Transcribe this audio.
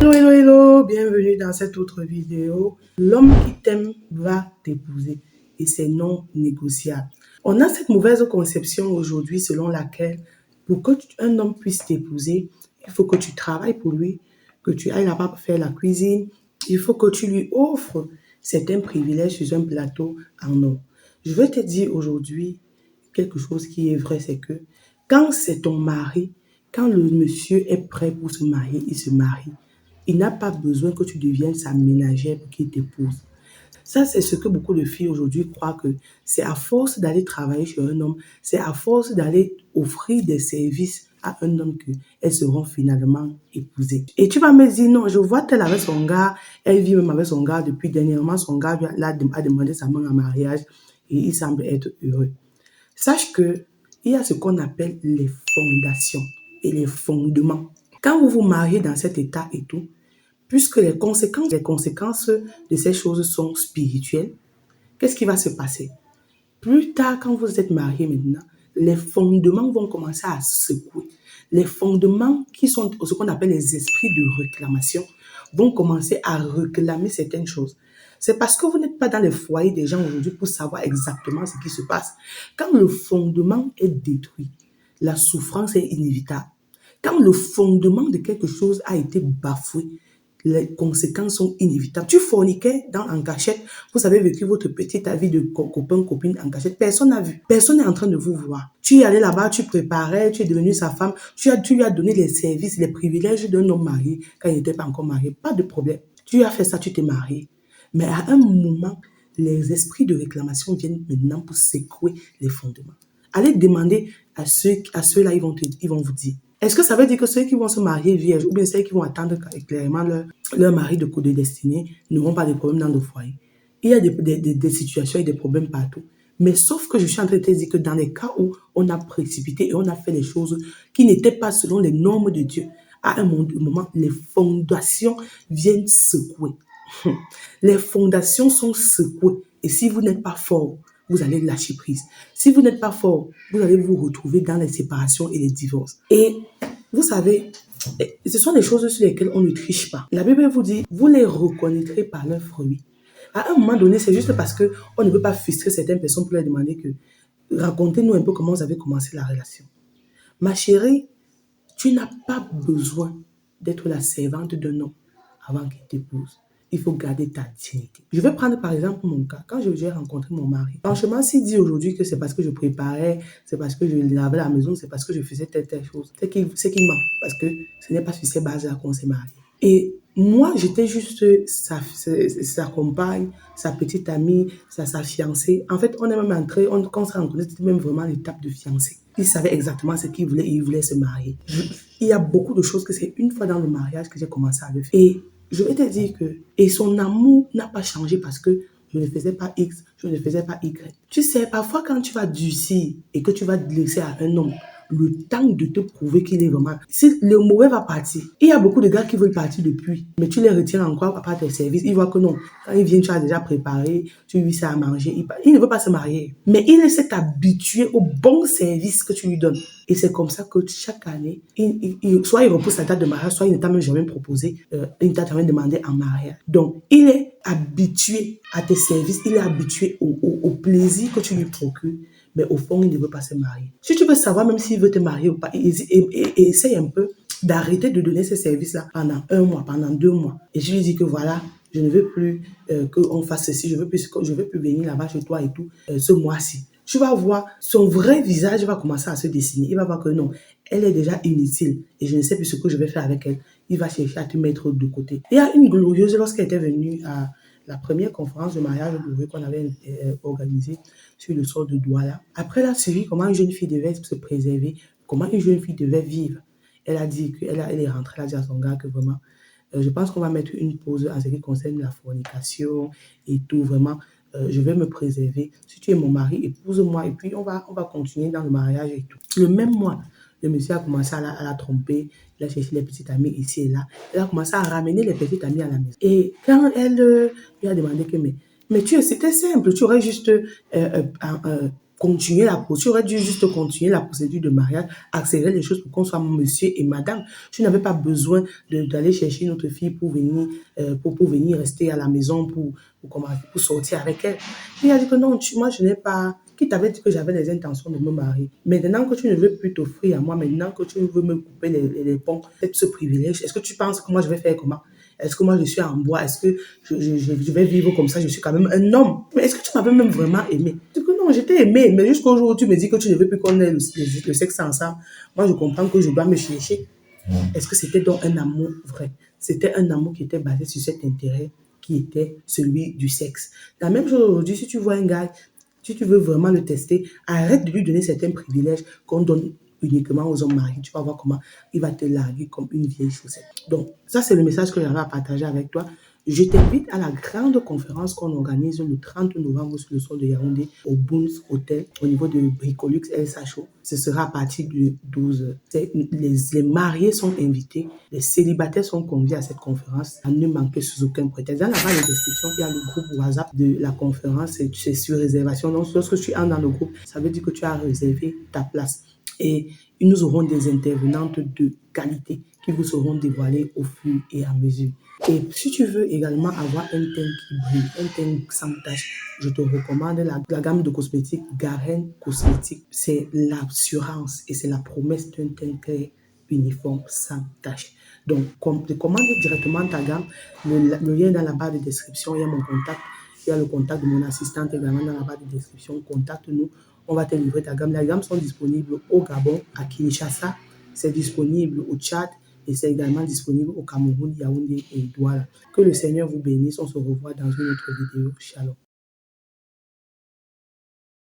Hello, hello, hello, bienvenue dans cette autre vidéo. L'homme qui t'aime va t'épouser et c'est non négociable. On a cette mauvaise conception aujourd'hui selon laquelle pour qu'un homme puisse t'épouser, il faut que tu travailles pour lui, que tu ailles là-bas faire la cuisine, il faut que tu lui offres certains privilèges sur un plateau en or. Je veux te dire aujourd'hui quelque chose qui est vrai, c'est que quand c'est ton mari, quand le monsieur est prêt pour se marier, il se marie. Il n'a pas besoin que tu deviennes sa ménagère pour qu'il t'épouse. Ça, c'est ce que beaucoup de filles aujourd'hui croient que c'est à force d'aller travailler chez un homme, c'est à force d'aller offrir des services à un homme qu'elles seront finalement épousées. Et tu vas me dire, non, je vois telle avec son gars, elle vit même avec son gars depuis dernièrement, son gars a demandé sa main en mariage et il semble être heureux. Sache que il y a ce qu'on appelle les fondations et les fondements. Quand vous vous mariez dans cet état et tout, puisque les conséquences de ces choses sont spirituelles, qu'est-ce qui va se passer? Plus tard, quand vous êtes mariés maintenant, les fondements vont commencer à secouer. Les fondements qui sont ce qu'on appelle les esprits de réclamation vont commencer à réclamer certaines choses. C'est parce que vous n'êtes pas dans les foyers des gens aujourd'hui pour savoir exactement ce qui se passe. Quand le fondement est détruit, la souffrance est inévitable. Quand le fondement de quelque chose a été bafoué, les conséquences sont inévitables. Tu forniquais en cachette, vous avez vécu votre petite vie de copain, copine en cachette, personne n'a vu. Personne n'est en train de vous voir. Tu es allé là-bas, tu préparais, tu es devenu sa femme, tu lui as donné les services, les privilèges d'un homme marié quand il n'était pas encore marié, pas de problème. Tu as fait ça, tu t'es marié. Mais à un moment, les esprits de réclamation viennent maintenant pour secouer les fondements. Allez demander à ceux-là, ils vont vous dire. Est-ce que ça veut dire que ceux qui vont se marier vierges ou bien ceux qui vont attendre clairement leur mari de coup de destinée n'auront pas de problème dans le foyer? Il y a des situations et des problèmes partout. Mais sauf que je suis en train de te dire que dans les cas où on a précipité et on a fait les choses qui n'étaient pas selon les normes de Dieu, à un moment, les fondations viennent secouer. Les fondations sont secouées. Et si vous n'êtes pas fort, vous allez lâcher prise. Si vous n'êtes pas fort, vous allez vous retrouver dans les séparations et les divorces. Et vous savez, ce sont des choses sur lesquelles on ne triche pas. La Bible vous dit, vous les reconnaîtrez par leurs fruits. À un moment donné, c'est juste parce qu'on ne veut pas frustrer certaines personnes pour leur demander que racontez-nous un peu comment vous avez commencé la relation. Ma chérie, tu n'as pas besoin d'être la servante d'un homme avant qu'il t'épouse. Il faut garder ta dignité. Je vais prendre par exemple mon cas. Quand j'ai rencontré mon mari, franchement, s'il dit aujourd'hui que c'est parce que je préparais, c'est parce que je lavais la maison, c'est parce que je faisais telle chose, c'est qu'il ment. Parce que ce n'est pas sur ces bases-là qu'on s'est marié. Et moi, j'étais juste sa compagne, sa petite amie, sa fiancée. En fait, on est même entré, quand on s'est rencontrés, c'était même vraiment l'étape de fiancée. Il savait exactement ce qu'il voulait et il voulait se marier. Il y a beaucoup de choses que c'est une fois dans le mariage que j'ai commencé à le faire. Et je vais te dire que, et son amour n'a pas changé parce que je ne faisais pas X, je ne faisais pas Y. Tu sais, parfois quand tu vas durcir et que tu vas laisser à un homme le temps de te prouver qu'il est vraiment... Si le mauvais va partir, il y a beaucoup de gars qui veulent partir depuis, mais tu les retiens encore à part tes services. Ils voient que non, quand ils viennent, tu as déjà préparé, tu lui sais à manger. Il ne veut pas se marier, mais il s'est habitué au bon service que tu lui donnes. Et c'est comme ça que chaque année, soit il repousse la date de mariage, soit il ne t'a même jamais proposé, il ne t'a jamais demandé en mariage. Donc, il est habitué à tes services, il est habitué au plaisir que tu lui procures. Mais au fond, il ne veut pas se marier. Si tu veux savoir même s'il veut te marier ou pas, essaye un peu d'arrêter de donner ces services-là pendant 1 mois, pendant 2 mois. Et je lui dis que voilà, je ne veux plus qu'on fasse ceci, je veux plus venir là-bas chez toi et tout ce mois-ci. Tu vas voir, son vrai visage va commencer à se dessiner. Il va voir que non, elle est déjà inutile et je ne sais plus ce que je vais faire avec elle. Il va chercher à te mettre de côté. Il y a une glorieuse, lorsqu'elle était venue à la première conférence de mariage qu'on avait organisée sur le sol de Douala. Après, elle a suivi comment une jeune fille devait se préserver, comment une jeune fille devait vivre. Elle a dit qu'elle est rentrée, elle a dit à son gars que vraiment, je pense qu'on va mettre une pause en ce qui concerne la fornication et tout, vraiment. Je vais me préserver. Si tu es mon mari, épouse-moi et puis on va continuer dans le mariage et tout. Le même mois, le monsieur a commencé à la tromper, il a cherché les petites amies ici et là. Elle a commencé à ramener les petites amies à la maison. Et quand elle lui a demandé que, mais c'était simple, tu aurais juste continuer la procédure. Tu aurais dû juste continuer la procédure de mariage, accélérer les choses pour qu'on soit monsieur et madame. Tu n'avais pas besoin d'aller chercher une autre fille pour venir, pour venir rester à la maison, pour sortir avec elle. Il a dit que non, moi je n'ai pas... Qui t'avait dit que j'avais les intentions de me marier. Maintenant que tu ne veux plus t'offrir à moi, maintenant que tu veux me couper les ponts, ce privilège, est-ce que tu penses que moi je vais faire comment? Est-ce que moi je suis en bois? Est-ce que je vais vivre comme ça? Je suis quand même un homme. Mais est-ce que tu m'avais même vraiment aimé? Je dis que non, j'étais aimé, mais jusqu'au jour où tu me dis que tu ne veux plus qu'on ait le sexe ensemble, moi je comprends que je dois me chercher. Est-ce que c'était donc un amour vrai? C'était un amour qui était basé sur cet intérêt qui était celui du sexe. La même chose aujourd'hui, si tu vois un gars, si tu veux vraiment le tester, arrête de lui donner certains privilèges qu'on donne uniquement aux hommes mariés. Tu vas voir comment il va te larguer comme une vieille chaussette. Donc, ça, c'est le message que j'avais à partager avec toi. Je t'invite à la grande conférence qu'on organise le 30 novembre sur le sol de Yaoundé au Boons Hotel au niveau de Bricolux LSHO. Ce sera à partir du 12 h. Les mariés sont invités, les célibataires sont conviés à cette conférence à ne manquer sous aucun prétexte. Dans la barre de description, il y a le groupe WhatsApp de la conférence et c'est sur réservation. Donc, lorsque tu entres dans le groupe, ça veut dire que tu as réservé ta place. Et nous aurons des intervenantes de qualité qui vous seront dévoilées au fur et à mesure. Et si tu veux également avoir un teint qui brille, un teint sans tache, je te recommande la gamme de cosmétiques Garenne Cosmétiques. C'est l'assurance et c'est la promesse d'un teint clair, uniforme, sans tache. Donc, commande directement ta gamme. Le lien est dans la barre de description. Il y a mon contact. Il y a le contact de mon assistante également dans la barre de description. Contacte-nous. On va te livrer ta gamme. Les gammes sont disponibles au Gabon, à Kinshasa. C'est disponible au Tchad. Et c'est également disponible au Cameroun, Yaoundé et Douala. Que le Seigneur vous bénisse. On se revoit dans une autre vidéo. Shalom.